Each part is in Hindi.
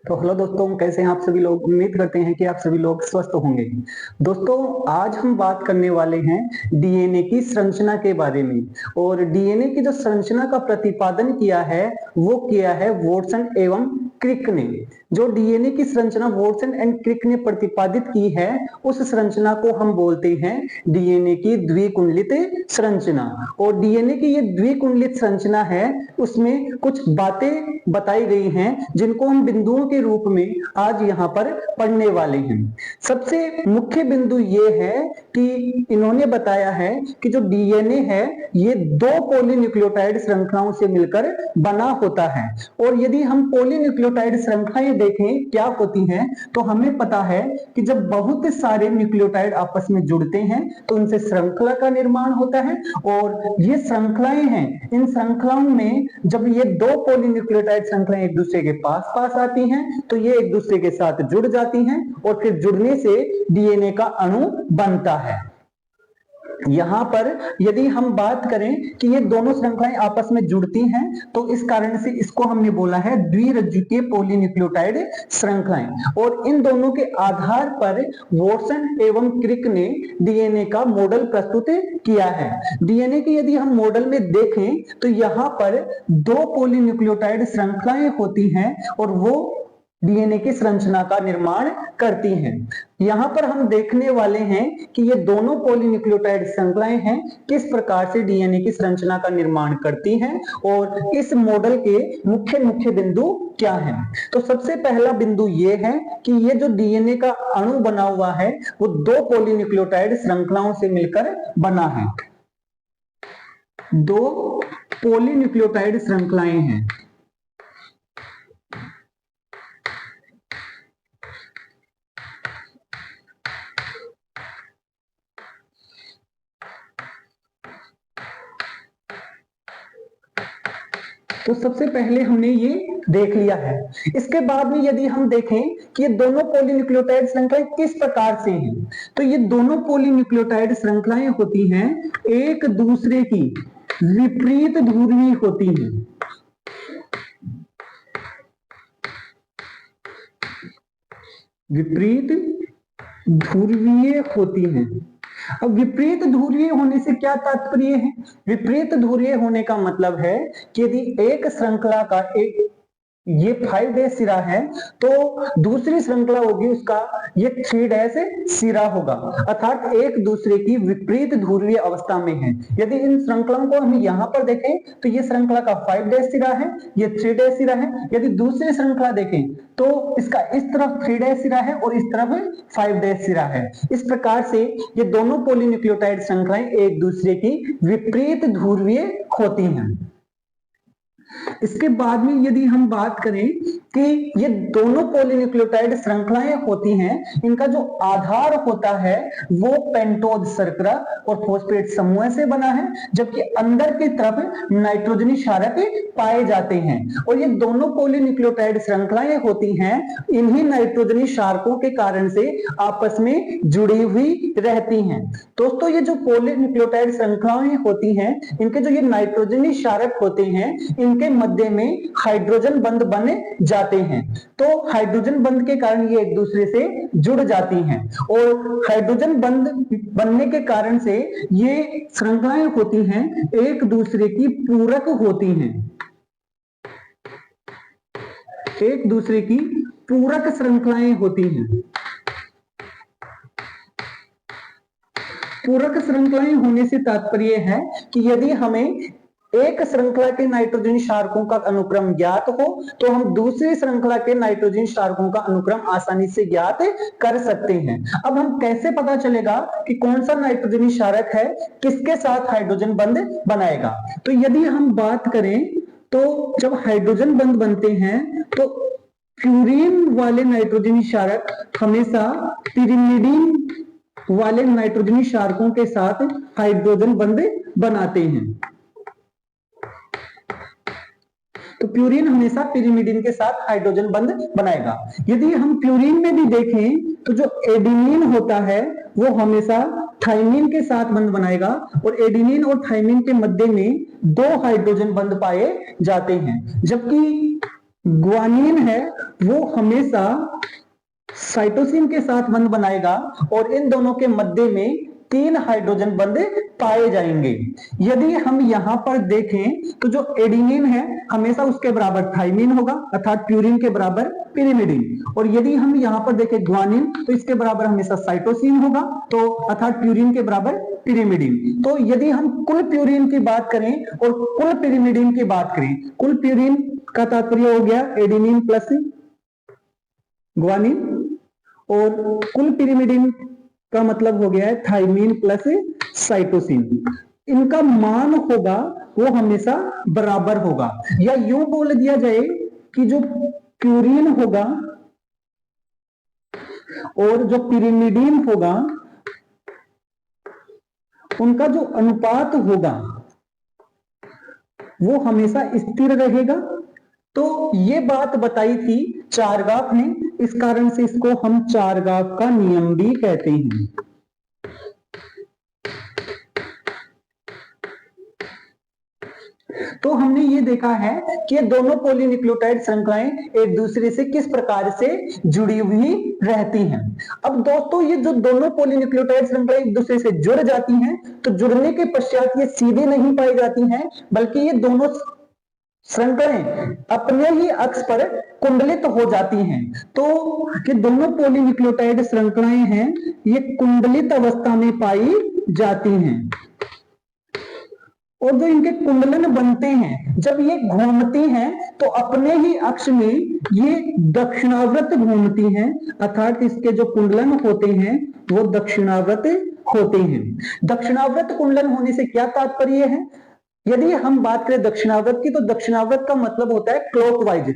तो हेलो दोस्तों, कैसे हैं आप सभी लोग। उम्मीद करते हैं कि आप सभी लोग स्वस्थ होंगे। दोस्तों, आज हम बात करने वाले हैं डीएनए की संरचना के बारे में। और डीएनए की जो संरचना का प्रतिपादन किया है वो किया है वॉटसन एवं क्रिक ने। जो डीएनए की संरचना वॉटसन एंड क्रिक ने प्रतिपादित की है उस संरचना को हम बोलते हैं डीएनए की द्विकुंडलित संरचना। और डीएनए की ये द्विकुंडलित संरचना है, उसमें कुछ बातें बताई गई हैं जिनको हम बिंदुओं के रूप में आज यहाँ पर पढ़ने वाले हैं। सबसे मुख्य बिंदु ये है कि इन्होंने बताया है कि जो डीएनए है ये दो पॉलीन्यूक्लियोटाइड श्रृंखलाओं से मिलकर बना होता है। और यदि हम पॉलीन्यूक्लियोटाइड श्रृंखलाएं देखें क्या होती हैं, तो हमें पता है कि जब बहुत सारे न्यूक्लियोटाइड आपस में जुड़ते हैं तो उनसे श्रृंखला का निर्माण होता है। और ये श्रृंखलाएं हैं, इन श्रृंखलाओं में जब ये दो पॉलीन्यूक्लियोटाइड श्रृंखलाएं एक दूसरे के पास पास आती हैं तो ये एक दूसरे के साथ जुड़ जाती हैं और फिर जुड़ने से डीएनए का अणु बनता है। यहां पर यदि हम बात करें कि ये दोनों श्रृंखलाएं आपस में जुड़ती हैं तो इस कारण से इसको हमने बोला है द्विरज्जुकीय पॉलीन्यूक्लियोटाइड श्रृंखलाएं। और इन दोनों के आधार पर वॉटसन एवं क्रिक ने डीएनए का मॉडल प्रस्तुत किया है। डीएनए की यदि हम मॉडल में देखें तो यहां पर दो पॉलीन्यूक्लियोटाइड श्रृंखलाएं होती हैं और वो डीएनए की संरचना का निर्माण करती हैं। यहां पर हम देखने वाले हैं कि ये दोनों पॉलीन्यूक्लियोटाइड श्रृंखलाएं हैं किस प्रकार से डीएनए की संरचना का निर्माण करती हैं और इस मॉडल के मुख्य मुख्य बिंदु क्या हैं। तो सबसे पहला बिंदु ये है कि ये जो डीएनए का अणु बना हुआ है वो दो पॉलीन्यूक्लियोटाइड श्रृंखलाओं से मिलकर बना है। दो पॉलीन्यूक्लियोटाइड श्रृंखलाएं हैं। तो सबसे पहले हमने ये देख लिया है। इसके बाद में यदि हम देखें कि ये दोनों पॉलीन्यूक्लियोटाइड श्रृंखलाएं किस प्रकार से हैं, तो ये दोनों पॉलीन्यूक्लियोटाइड श्रृंखलाएं होती हैं एक दूसरे की विपरीत ध्रुवीय होती हैं। विपरीत ध्रुवीय होती हैं। अब विपरीत ध्रुवीय होने से क्या तात्पर्य है? विपरीत ध्रुवीय होने का मतलब है कि यदि एक श्रृंखला का एक ये 5' सिरा है तो दूसरी श्रृंखला होगी उसका ये 3' सिरा होगा, अर्थात एक दूसरे की विपरीत ध्रुवीय अवस्था में है। यदि इन श्रृंखलाओं को हम यहां पर देखें तो ये श्रृंखला का 5' सिरा है, ये 3' सिरा है। यदि दूसरी श्रृंखला देखें तो इसका इस तरफ 3' सिरा है और इस तरफ 5' सिरा है। इस प्रकार से ये दोनों पॉलीन्यूक्लियोटाइड श्रृंखलाएं एक दूसरे की विपरीत ध्रुवीय होती हैं। इसके बाद में यदि हम बात करें कि ये दोनों पॉलीन्यूक्लियोटाइड श्रृंखलाएं होती हैं, इनका जो आधार होता है वो पेंटोज शर्करा और फॉस्फेट समूह से बना है, जबकि अंदर की तरफ नाइट्रोजनी क्षारक पाए जाते हैं। और ये दोनों पॉलीन्यूक्लियोटाइड श्रृंखलाएं होती हैं, इन्हीं नाइट्रोजनी क्षारकों के कारण से आपस में जुड़ी हुई रहती हैं। दोस्तों, ये जो पॉलीन्यूक्लियोटाइड श्रृंखलाएं होती हैं, इनके जो ये नाइट्रोजनी क्षारक होते हैं, इनके मध्य में हाइड्रोजन बंध बने जाते हैं। तो हाइड्रोजन बंध के कारण ये एक दूसरे से जुड़ जाती हैं और हाइड्रोजन बंध बनने के कारण से ये श्रृंखलाएं होती हैं एक दूसरे की पूरक होती हैं। एक दूसरे की पूरक श्रृंखलाएं होती हैं। पूरक श्रृंखलाएं होने से तात्पर्य है कि यदि हमें एक श्रृंखला के नाइट्रोजन क्षारकों का अनुक्रम ज्ञात हो तो हम दूसरी श्रृंखला के नाइट्रोजन क्षारकों का अनुक्रम आसानी से ज्ञात कर सकते हैं। अब हम कैसे पता चलेगा कि कौन सा नाइट्रोजन क्षारक है किसके साथ हाइड्रोजन बंध बनाएगा? तो यदि हम बात करें तो जब हाइड्रोजन बंध बनते हैं तो प्यूरीन वाले नाइट्रोजन क्षारक हमेशा पिरिमिडीन वाले नाइट्रोजन क्षारकों के साथ हाइड्रोजन बंध बनाते हैं। तो प्यूरीन हमेशा पिरिमिडीन के साथ हाइड्रोजन बंध बनाएगा। यदि हम प्यूरीन में भी देखें तो जो एडिनिन होता है वो हमेशा थाइमिन के साथ बंध बनाएगा और एडिनिन और थाइमिन के मध्य में 2 हाइड्रोजन बंध पाए जाते हैं। जबकि ग्वानिन है वो हमेशा साइटोसिन के साथ बंध बनाएगा और इन दोनों के मध्य में 3 हाइड्रोजन बंध पाए जाएंगे। यदि हम यहां पर देखें तो जो एडिनिन है हमेशा उसके बराबर थाइमिन होगा अर्थात प्यूरिन के बराबर पिरिमिडिन, और यदि हम यहां पर देखें ग्वानिन तो इसके बराबर हमेशा साइटोसिन होगा तो अर्थात प्यूरिन के बराबर पिरिमिडिन। तो यदि हम कुल प्यूरिन की बात करें और कुल पिरिमिडिन की बात करें, कुल प्यूरिन का तात्पर्य हो गया एडिनिन प्लस ग्वानिन और कुल पिरिमिडिन का मतलब हो गया है थाइमिन प्लस साइटोसिन। इनका मान होगा वो हमेशा बराबर होगा, या यूं बोल दिया जाए कि जो प्यूरिन होगा और जो पिरिमिडिन होगा उनका जो अनुपात होगा वो हमेशा स्थिर रहेगा। तो ये बात बताई थी चारगाफ ने, इस कारण से इसको हम चारगाफ का नियम भी कहते हैं। तो हमने ये देखा है कि ये दोनों पॉलीन्यूक्लियोटाइड श्रृंखलाएं एक दूसरे से किस प्रकार से जुड़ी हुई रहती हैं। अब दोस्तों ये जो दोनों पॉलीन्यूक्लियोटाइड श्रृंखलाएं एक दूसरे से जुड़ जाती हैं तो जुड़ने के पश्चात ये सीधे नहीं पाई जाती हैं, बल्कि ये दोनों श्रृंखलाएं अपने ही अक्ष पर कुंडलित हो जाती हैं। तो ये दोनों पॉलीन्यूक्लियोटाइड श्रृंखलाएं हैं ये कुंडलित अवस्था में पाई जाती हैं, और जो इनके कुंडलन बनते हैं जब ये घूमती हैं तो अपने ही अक्ष में ये दक्षिणावर्त घूमती हैं, अर्थात इसके जो कुंडलन होते हैं वो दक्षिणावर्त होते हैं। दक्षिणावर्त कुंडलन होने से क्या तात्पर्य है? यदि हम बात करें दक्षिणावर्त की तो दक्षिणावर्त का मतलब होता है क्लॉकवाइज,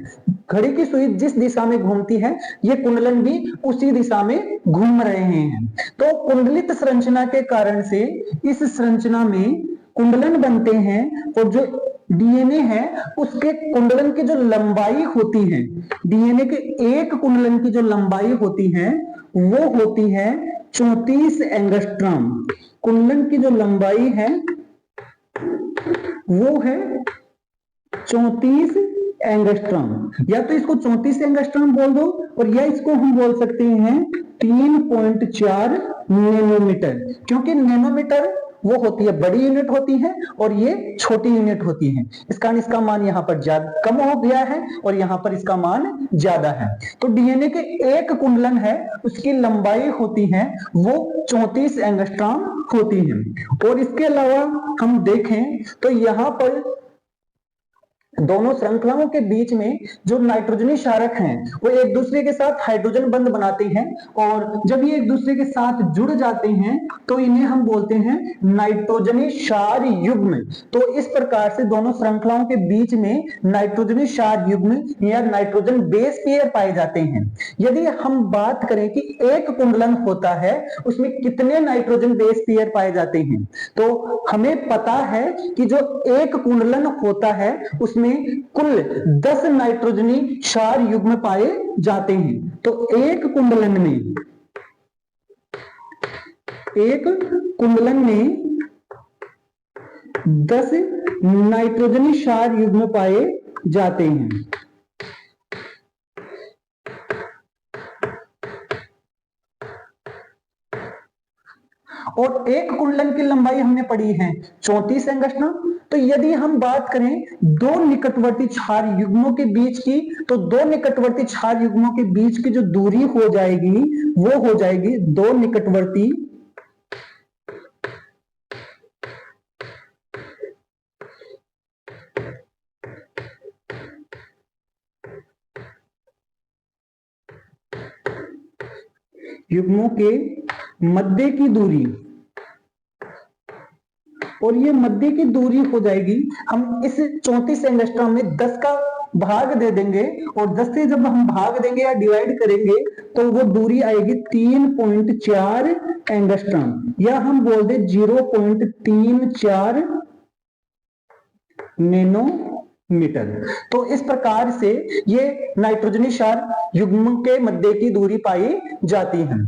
घड़ी की सुई जिस दिशा में घूमती है ये कुंडलन भी उसी दिशा में घूम रहे हैं। तो कुंडलित संरचना के कारण से इस संरचना में कुंडलन बनते हैं, और जो डीएनए है उसके कुंडलन की जो लंबाई होती है, डीएनए के एक कुंडलन की जो लंबाई होती है वो होती है 34 एंगस्ट्रॉम। कुंडलन की जो लंबाई है वो है 34 एंगस्ट्रॉम, या तो इसको 34 एंगस्ट्रॉम बोल दो और या इसको हम बोल सकते हैं 3.4 नैनोमीटर, क्योंकि नैनोमीटर वो होती है बड़ी यूनिट होती है और ये छोटी यूनिट होती है, इस कारण इसका मान यहाँ पर ज्यादा कम हो गया है और यहाँ पर इसका मान ज्यादा है। तो डीएनए के एक कुंडलन है उसकी लंबाई होती है वो 34 एंगस्ट्रॉम होती है। और इसके अलावा हम देखें तो यहाँ पर दोनों श्रृंखलाओं के बीच में जो नाइट्रोजनी क्षारक हैं वो एक दूसरे के साथ हाइड्रोजन बंध बनाते हैं, और जब ये एक दूसरे के साथ जुड़ जाते हैं तो इन्हें हम बोलते हैं नाइट्रोजनी क्षार युग्म। तो इस प्रकार से दोनों श्रृंखलाओं के बीच में नाइट्रोजनी क्षार युग्म या नाइट्रोजन बेस पेयर पाए जाते हैं। यदि हम बात करें कि एक कुंडलन होता है उसमें कितने नाइट्रोजन बेस पेयर पाए जाते हैं, तो हमें पता है कि जो एक कुंडलन होता है उसमें कुल 10 नाइट्रोजनी क्षार युग्म पाए जाते हैं। तो एक कुंडलन में 10 नाइट्रोजनी क्षार युग्म पाए जाते हैं। और एक कुंडलन की लंबाई हमने पढ़ी है 34 एंगस्ट्रॉम। तो यदि हम बात करें दो निकटवर्ती क्षार युग्मों के बीच की, तो दो निकटवर्ती क्षार युग्मों के बीच की जो दूरी हो जाएगी वो हो जाएगी दो निकटवर्ती युग्मों के मध्य की दूरी, और ये मध्य की दूरी हो जाएगी, हम इस 34 एंगस्ट्रॉम में 10 का भाग दे देंगे और 10 से जब हम भाग देंगे या डिवाइड करेंगे तो वो दूरी आएगी 3.4 एंगस्ट्रॉम, या हम बोल दे 0.34 नैनोमीटर। तो इस प्रकार से ये नाइट्रोजनी क्षार युग्म के मध्य की दूरी पाई जाती है।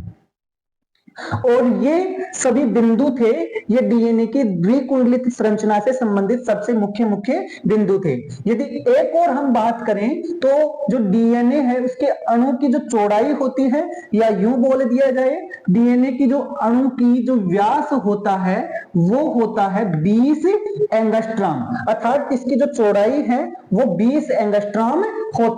और ये सभी बिंदु थे, ये डीएनए की द्विकुंडलित संरचना से संबंधित सबसे मुख्य मुख्य बिंदु थे। यदि एक और हम बात करें तो जो डीएनए है उसके अणु की जो चौड़ाई होती है, या यूं बोल दिया जाए, डीएनए की जो अणु की जो व्यास होता है वो होता है 20 एंगस्ट्रॉम, अर्थात इसकी जो चौड़ाई है वो 20 एंगस्ट्रॉम होती